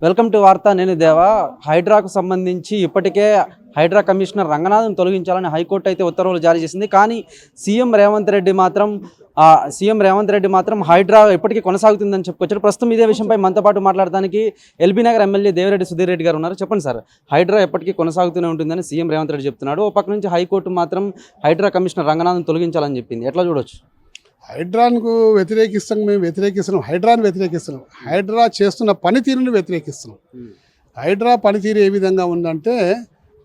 Welcome to వార్త. నేను దేవా. హైడ్రాకు సంబంధించి ఇప్పటికే హైడ్రా కమిషనర్ రంగనాథన్ తొలగించాలని హైకోర్టు అయితే ఉత్తర్వులు జారీ చేసింది. కానీ సీఎం రేవంత్ రెడ్డి మాత్రం హైడ్రా ఇప్పటికీ కొనసాగుతుందని చెప్పుకొచ్చారు. ప్రస్తుతం ఇదే విషయంపై మనతో పాటు మాట్లాడడానికి ఎల్బీ నగర్ ఎమ్మెల్యే దేవిరెడ్డి సుధీర్ రెడ్డి గారు ఉన్నారు. చెప్పండి సార్, హైడ్రా ఎప్పటికీ కొనసాగుతూనే ఉంటుందని సీఎం రేవంత్ రెడ్డి చెప్తున్నాడు. ఓ పక్క నుంచి హైకోర్టు మాత్రం హైడ్రా కమిషనర్ రంగనాథన్ తొలగించాలని చెప్పింది. ఎట్లా చూడొచ్చు? హైడ్రాకు వ్యతిరేకిస్తాం, మేము వ్యతిరేకిస్తున్నాం. హైడ్రాని వ్యతిరేకిస్తున్నాం. హైడ్రా చేస్తున్న పనితీరుని వ్యతిరేకిస్తున్నాం. హైడ్రా పనితీరు ఏ విధంగా ఉందంటే,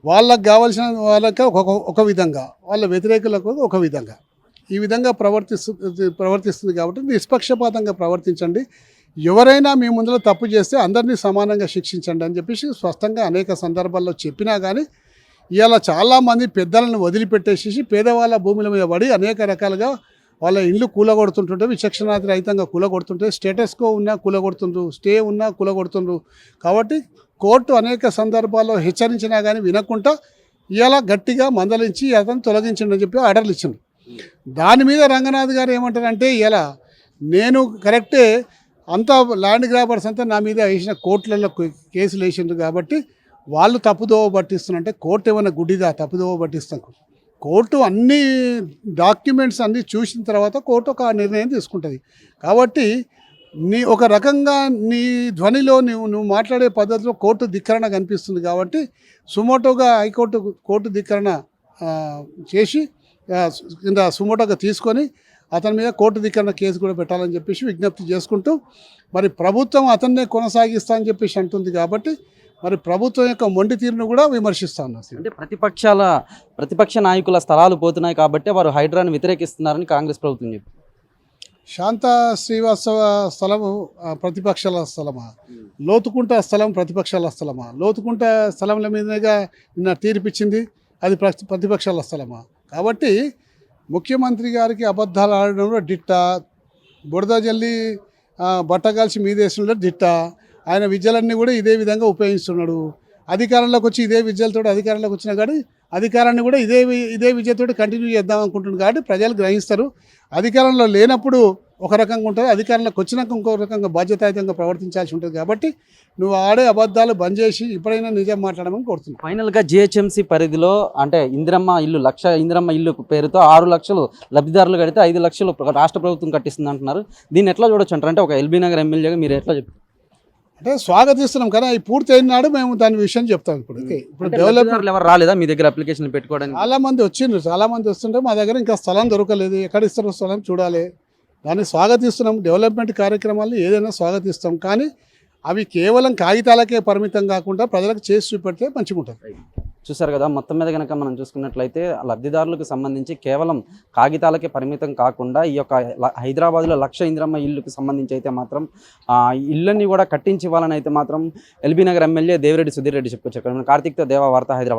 వాళ్ళకు కావాల్సిన వాళ్ళకి ఒక విధంగా, వాళ్ళ వ్యతిరేకులకు ఒక విధంగా, ఈ విధంగా ప్రవర్తిస్తుంది. కాబట్టి నిష్పక్షపాతంగా ప్రవర్తించండి. ఎవరైనా మీ ముందులో తప్పు చేస్తే అందరినీ సమానంగా శిక్షించండి అని చెప్పేసి స్పష్టంగా అనేక సందర్భాల్లో చెప్పినా కానీ ఇవాళ చాలామంది పెద్దలను వదిలిపెట్టేసి పేదవాళ్ళ భూముల మీద పడి అనేక రకాలుగా వాళ్ళ ఇల్లు కూలగొడుతుంటుంటే, విచక్షణాతి రహితంగా కూలగొడుతుంటే, స్టేటస్ కో ఉన్నా కూలగొడుతుండ్రు, స్టే ఉన్నా కూలగొడుతుండ్రు. కాబట్టి కోర్టు అనేక సందర్భాల్లో హెచ్చరించినా కానీ వినకుండా ఇలా గట్టిగా మందలించి అతను తొలగించండి చెప్పి ఆర్డర్లు ఇచ్చిండు. దాని మీద రంగనాథ్ గారు ఏమంటారంటే, ఇలా నేను కరెక్టే, అంతా ల్యాండ్ గ్రాబర్స్ అంతా నా మీద వేసిన కోర్టులలో కేసులు వేసిండ్రు కాబట్టి వాళ్ళు తప్పుదోవ పట్టిస్తున్నారంటే కోర్టు ఏమైనా గుడ్డిదా తప్పుదోవ పట్టిస్తాం? కోర్టు అన్ని డాక్యుమెంట్స్ అన్నీ చూసిన తర్వాత కోర్టు ఒక నిర్ణయం తీసుకుంటుంది. కాబట్టి ఒక రకంగా నీ ధ్వనిలో నువ్వు మాట్లాడే పద్ధతిలో కోర్టు ధిక్కరణ కనిపిస్తుంది. కాబట్టి సుమోటోగా కోర్టు ధిక్కరణ చేసి కింద సుమోటోగా తీసుకొని అతని మీద కోర్టు ధిక్కరణ కేసు కూడా పెట్టాలని చెప్పేసి విజ్ఞప్తి చేసుకుంటూ, మరి ప్రభుత్వం అతన్నే కొనసాగిస్తా అని చెప్పేసి అంటుంది. కాబట్టి మరి ప్రభుత్వం యొక్క మొండి తీరును కూడా విమర్శిస్తా ఉన్నారు. అంటే ప్రతిపక్ష నాయకుల స్థలాలు పోతున్నాయి కాబట్టి వారు హైడ్రాను వ్యతిరేకిస్తున్నారని కాంగ్రెస్ ప్రభుత్వం చెప్పింది. శాంతా శ్రీవాస్తవ స్థలము ప్రతిపక్షాల స్థలమా? లోతుకుంట స్థలం ప్రతిపక్షాల స్థలమా? లోతుకుంట స్థలంల మీదగా నిన్న తీర్పిచ్చింది, అది ప్రతిపక్షాల స్థలమా? కాబట్టి ముఖ్యమంత్రి గారికి అబద్ధాలు ఆడడంలో దిట్ట, బురద జల్లి బట్టగాల్చి మీదేసంలో దిట్ట. ఆయన విద్యలన్నీ కూడా ఇదే విధంగా ఉపయోగిస్తున్నాడు. అధికారంలోకి వచ్చి ఇదే విద్యలతో అధికారంలోకి వచ్చినా కానీ అధికారాన్ని కూడా ఇదే విద్యతో కంటిన్యూ చేద్దాం అనుకుంటున్నాడు. కాబట్టి ప్రజలు గ్రహిస్తారు. అధికారంలో లేనప్పుడు ఒక రకంగా ఉంటుంది, అధికారంలోకి వచ్చినాక ఇంకో రకంగా బాధ్యతాయుతంగా ప్రవర్తించాల్సి ఉంటుంది. కాబట్టి నువ్వు ఆడే అబద్ధాలు బంద్ చేసి ఇప్పుడైనా నిజం మాట్లాడమని కోరుతున్నాను. ఫైనల్గా జిహెచ్ఎంసీ పరిధిలో అంటే ఇందిరమ్మ ఇల్లు 1,00,000 ఇందిరమ్మ ఇల్లు పేరుతో 6 లక్షలు లబ్ధిదారులు కడితే 5 లక్షలు రాష్ట్ర ప్రభుత్వం కట్టిస్తుంది అంటున్నారు. దీన్ని ఎట్లా చూడొచ్చు అంటారు? అంటే ఒక ఎల్బీ నగర్ ఎమ్మెల్యేగా మీరు ఎట్లా చెప్పారు? అంటే స్వాగతిస్తున్నాం కదా, ఈ పూర్తి అయినాడు మేము దాని విషయం చెప్తాం. ఇప్పుడు డెవలప్మెంట్ ఎవరు రాలేదా మీ దగ్గర అప్లికేషన్ పెట్టుకోవడానికి? చాలా మంది వస్తుంటే మా దగ్గర ఇంకా స్థలం దొరకలేదు. ఎక్కడ ఇస్తారో స్థలం చూడాలి. దాన్ని స్వాగతిస్తున్నాం. డెవలప్మెంట్ కార్యక్రమాలు ఏదైనా స్వాగతిస్తాం. కానీ అవి కేవలం కాగితాలకే పరిమితం కాకుండా ప్రజలకు చేసి చూపెడితే మంచిగా ఉంటుంది. చూసారు కదా, మొత్తం మీద కనుక మనం చూసుకున్నట్లయితే లబ్ధిదారులకు సంబంధించి కేవలం కాగితాలకే పరిమితం కాకుండా ఈ యొక్క హైదరాబాద్లో 1,00,000 ఇందిరమ్మ ఇల్లుకు సంబంధించి అయితే మాత్రం ఇళ్ళన్నీ కూడా కట్టించి ఇవ్వాలని అయితే మాత్రం ఎల్బీ నగర్ ఎమ్మెల్యే దేవిరెడ్డి సుధీర్ రెడ్డి చెప్పుకొచ్చారు. కార్తీక్తో దేవా, వార్త, హైదరాబాద్.